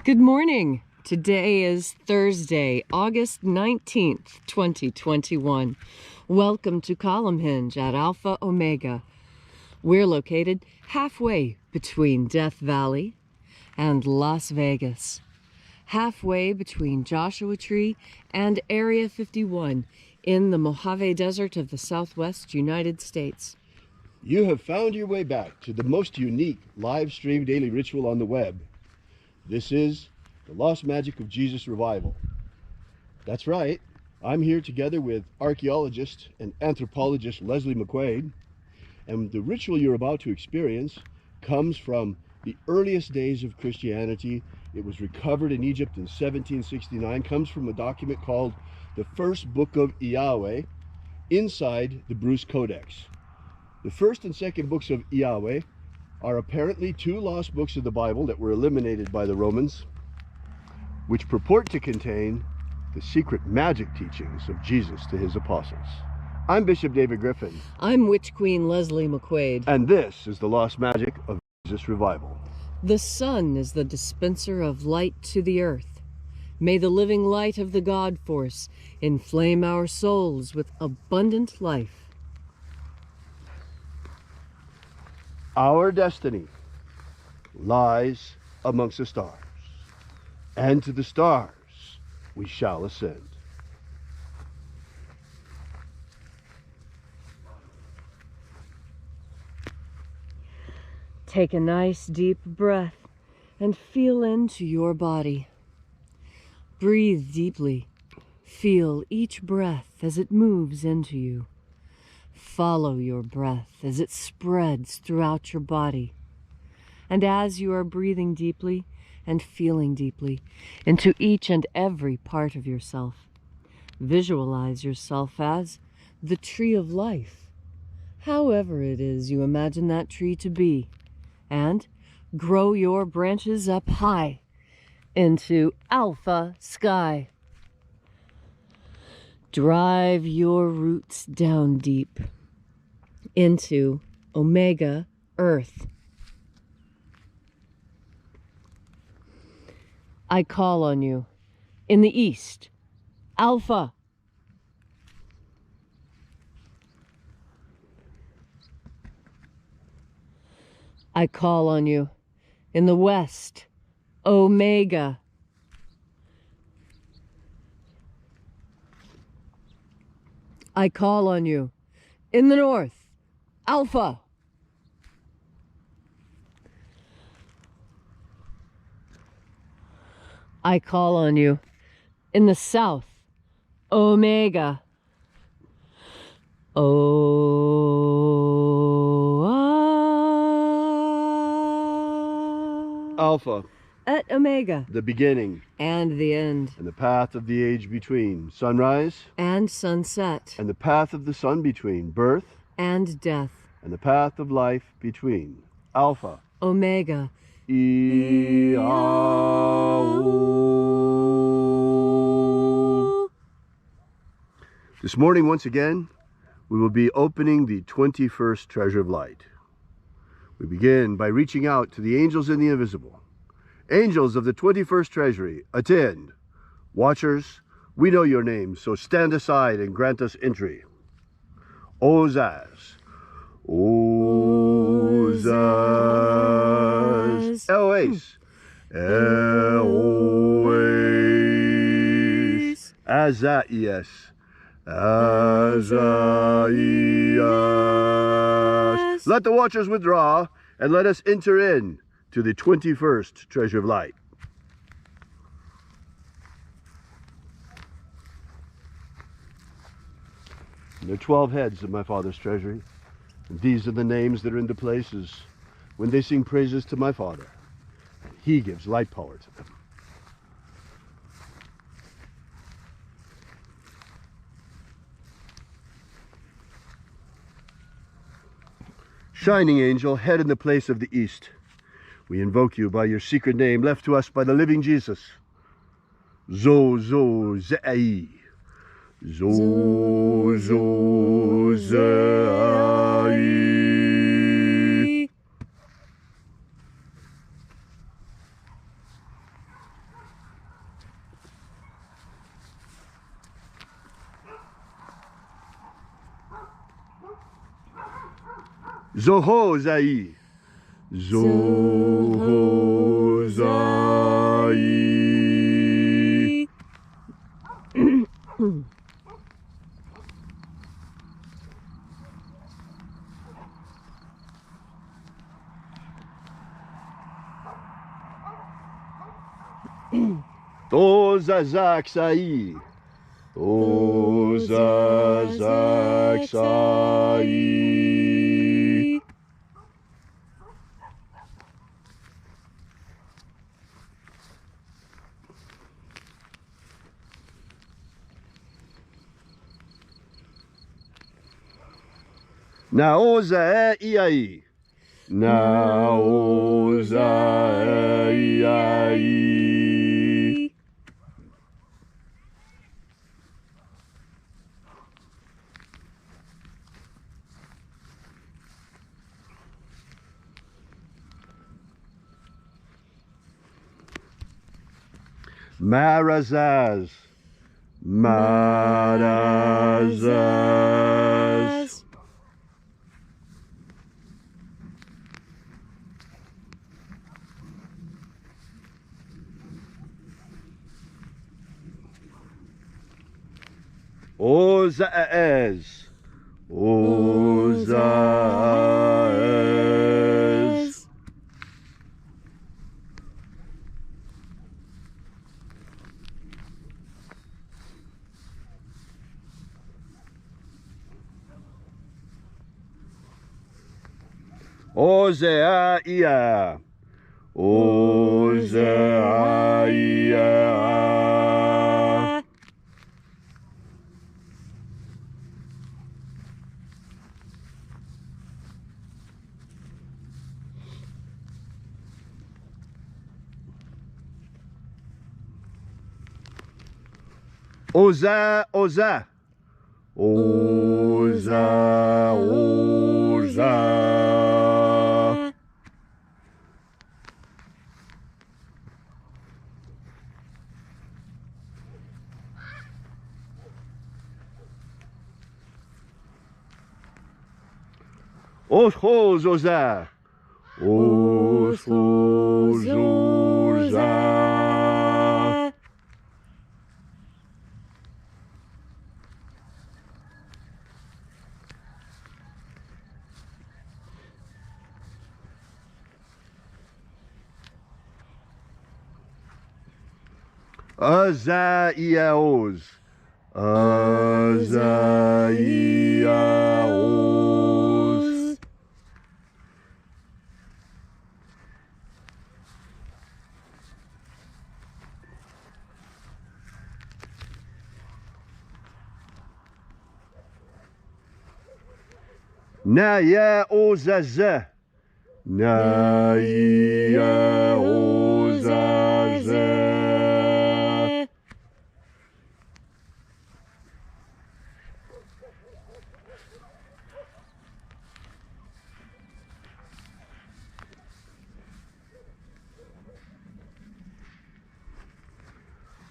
Good morning. Today is Thursday, August 19th, 2021. Welcome to Column Hinge at Alpha Omega. We're located halfway between Death Valley and Las Vegas. Halfway between Joshua Tree and Area 51 in the Mojave Desert of the Southwest United States. You have found your way back to the most unique live stream daily ritual on the web. This is the Lost Magic of Jesus Revival. That's right, I'm here together with archaeologist and anthropologist Leslie McQuade, and the ritual you're about to experience comes from the earliest days of Christianity. It was recovered in Egypt in 1769, comes from a document called the First Book of Yahweh inside the Bruce Codex. The first and second books of Yahweh are apparently two lost books of the Bible that were eliminated by the Romans, which purport to contain the secret magic teachings of Jesus to his apostles. I'm Bishop David Griffin. I'm Witch Queen Leslie McQuade. And this is the Lost Magic of Jesus Revival. The sun is the dispenser of light to the earth. May the living light of the God Force inflame our souls with abundant life. Our destiny lies amongst the stars, and to the stars we shall ascend. Take a nice deep breath and feel into your body. Breathe deeply. Feel each breath as it moves into you. Follow your breath as it spreads throughout your body. And as you are breathing deeply and feeling deeply into each and every part of yourself, visualize yourself as the tree of life, however it is you imagine that tree to be, and grow your branches up high into alpha sky. Drive your roots down deep into Omega Earth. I call on you in the east, Alpha. I call on you in the west, Omega. I call on you in the north, Alpha. I call on you in the south, Omega. Alpha, at Omega, the beginning and the end, and the path of the age between, sunrise and sunset, and the path of the sun between, birth and death, and the path of life between, Alpha, Omega. This morning, once again, we will be opening the 21st Treasure of Light. We begin by reaching out to the angels in the invisible. Angels of the 21st Treasury, attend. Watchers, we know your names, so stand aside and grant us entry. Ozaz. Ozaz. Eloise. Eloise. Azaias. Azaias. Let the watchers withdraw, and let us enter in to the 21st Treasure of Light. There are 12 heads of my Father's treasury, and these are the names that are in the places when they sing praises to my Father. He gives light power to them. Shining angel, head in the place of the east, we invoke you by your secret name left to us by the living Jesus. Zo-zo-zai. Zo-zo-zai. Zohozai. Zohozai. Ozazaksai. Ozazaksai. Naozaei. Naozaei. Marazaz. Marazaz. Ozaez. Ozaez. Ozeaia. Ozeaia. Oza, Oza. Oza, Oza. Oshos, Oza. Oshos, Oza. Azaiaos. Azaiaos. Naya Ozaza. Naya Ozaza.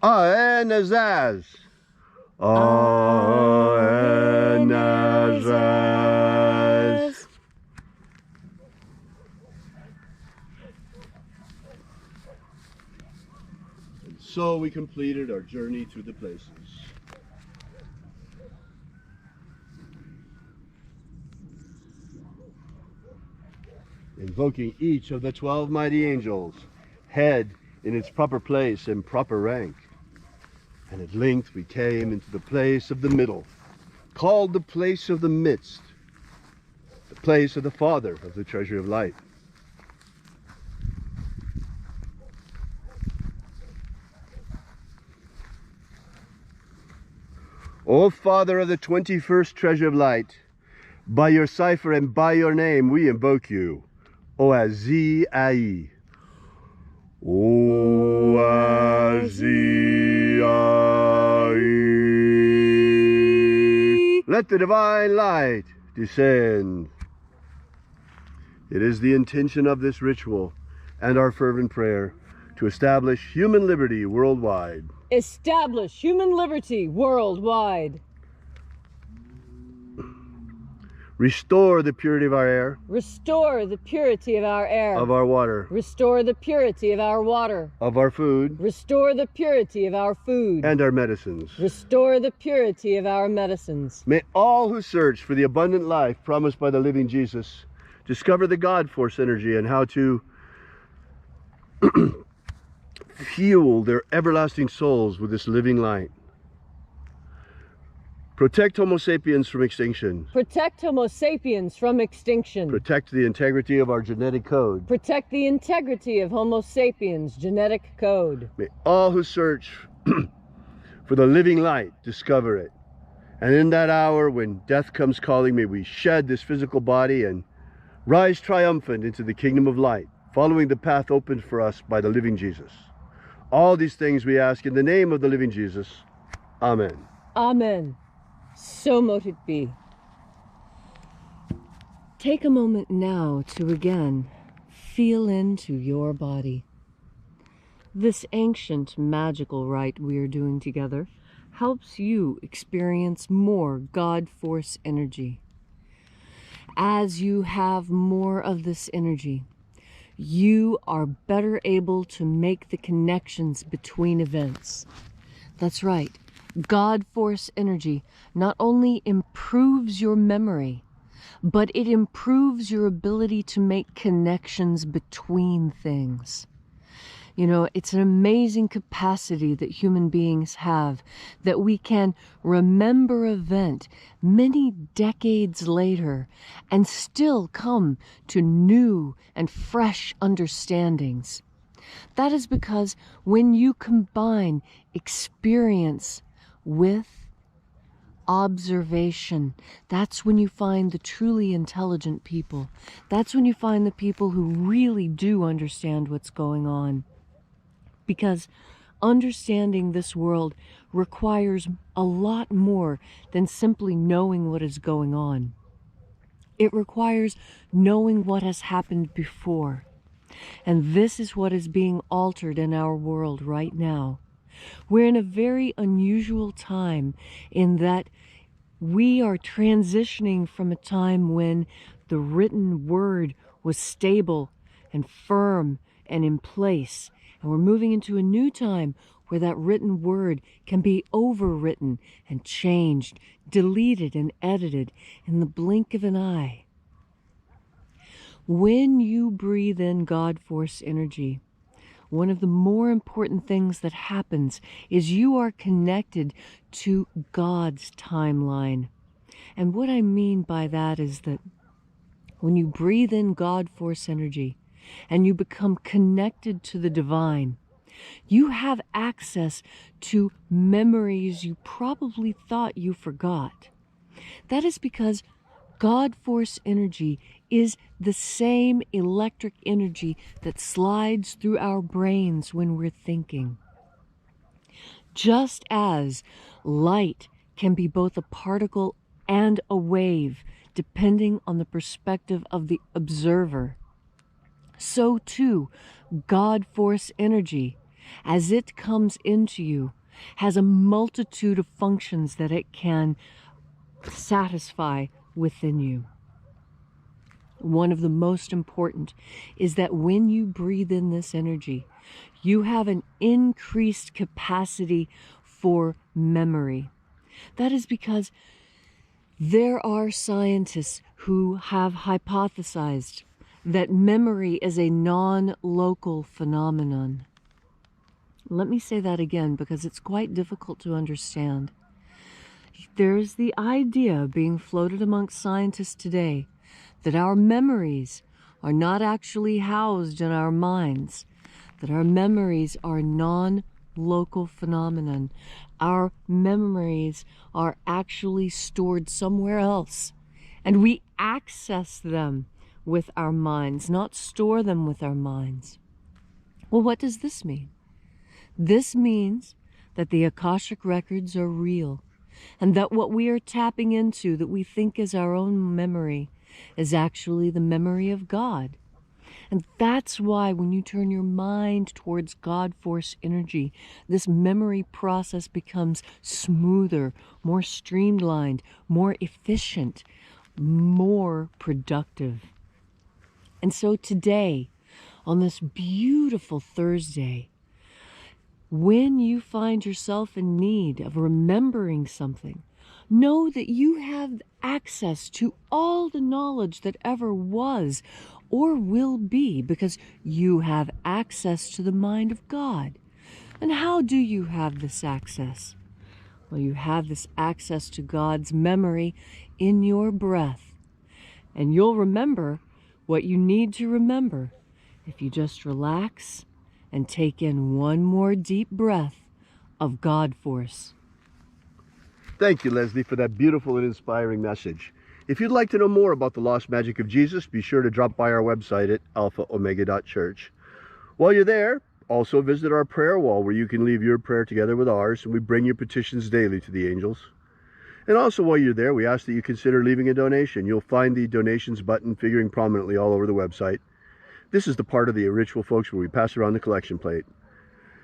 Aenazaz. Aenazaz. And so we completed our journey through the places. Invoking each of the 12 mighty angels, head in its proper place and proper rank. And at length we came into the place of the middle, called the place of the midst, the place of the Father of the treasure of light. O Father of the 21st treasure of light, by your cipher and by your name we invoke you, Oazi-ai. Oazi-ai. Let the divine light descend. It is the intention of this ritual and our fervent prayer to establish human liberty worldwide. Establish human liberty worldwide. Restore the purity of our air, Restore the purity of our air. of our water, Restore the purity of our water. of our food, Restore the purity of our food. and our medicines. Restore the purity of our medicines. May all who search for the abundant life promised by the living Jesus discover the God force energy and how to fuel their everlasting souls with this living light. Protect Homo sapiens from extinction. Protect Homo sapiens from extinction. Protect the integrity of our genetic code. Protect the integrity of Homo sapiens' genetic code. May all who search for the living light discover it. And in that hour when death comes calling, may we shed this physical body and rise triumphant into the kingdom of light, following the path opened for us by the living Jesus. All these things we ask in the name of the living Jesus. Amen. Amen. So mote it be. Take a moment now to again feel into your body. This ancient magical rite we are doing together helps you experience more God force energy. As you have more of this energy, you are better able to make the connections between events. That's right. God force energy not only improves your memory, but it improves your ability to make connections between things. You know, it's an amazing capacity that human beings have, that we can remember an event many decades later and still come to new and fresh understandings. That is because when you combine experience with observation, that's when you find the truly intelligent people. That's when you find the people who really do understand what's going on. Because understanding this world requires a lot more than simply knowing what is going on. It requires knowing what has happened before. And this is what is being altered in our world right now. We're in a very unusual time in that we are transitioning from a time when the written word was stable and firm and in place. And we're moving into a new time where that written word can be overwritten and changed, deleted and edited in the blink of an eye. When you breathe in God force energy, one of the more important things that happens is you are connected to God's timeline. And what I mean by that is that when you breathe in God force energy and you become connected to the divine, you have access to memories you probably thought you forgot. That is because God force energy is the same electric energy that slides through our brains when we're thinking. Just as light can be both a particle and a wave, depending on the perspective of the observer, so too God force energy, as it comes into you, has a multitude of functions that it can satisfy within you. One of the most important is that when you breathe in this energy, you have an increased capacity for memory. That is because there are scientists who have hypothesized that memory is a non-local phenomenon. Let me say that again because it's quite difficult to understand. There's the idea being floated amongst scientists today that our memories are not actually housed in our minds, that our memories are non-local phenomenon. Our memories are actually stored somewhere else, and we access them with our minds, not store them with our minds. Well, what does this mean? This means that the Akashic records are real, and that what we are tapping into that we think is our own memory is actually the memory of God. And that's why when you turn your mind towards God force energy, this memory process becomes smoother, more streamlined, more efficient. more productive. And so today, on this beautiful Thursday, when you find yourself in need of remembering something, know that you have access to all the knowledge that ever was or will be, because you have access to the mind of God. And how do you have this access? Well, you have this access to God's memory in your breath. And you'll remember what you need to remember if you just relax and take in one more deep breath of God force. Thank you, Leslie, for that beautiful and inspiring message. If you'd like to know more about the lost magic of Jesus, be sure to drop by our website at alphaomega.church. While you're there, also visit our prayer wall, where you can leave your prayer together with ours, and we bring your petitions daily to the angels. And also, while you're there, we ask that you consider leaving a donation. You'll find the donations button figuring prominently all over the website. This is the part of the ritual, folks, where we pass around the collection plate.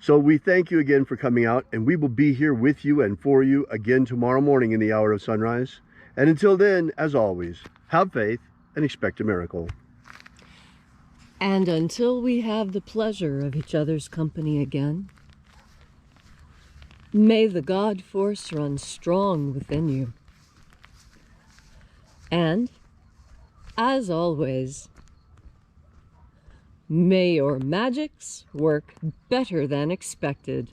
So we thank you again for coming out, and we will be here with you and for you again tomorrow morning in the hour of sunrise. And until then, as always, have faith and expect a miracle. And until we have the pleasure of each other's company again, may the God force run strong within you. And, as always, may your magics work better than expected.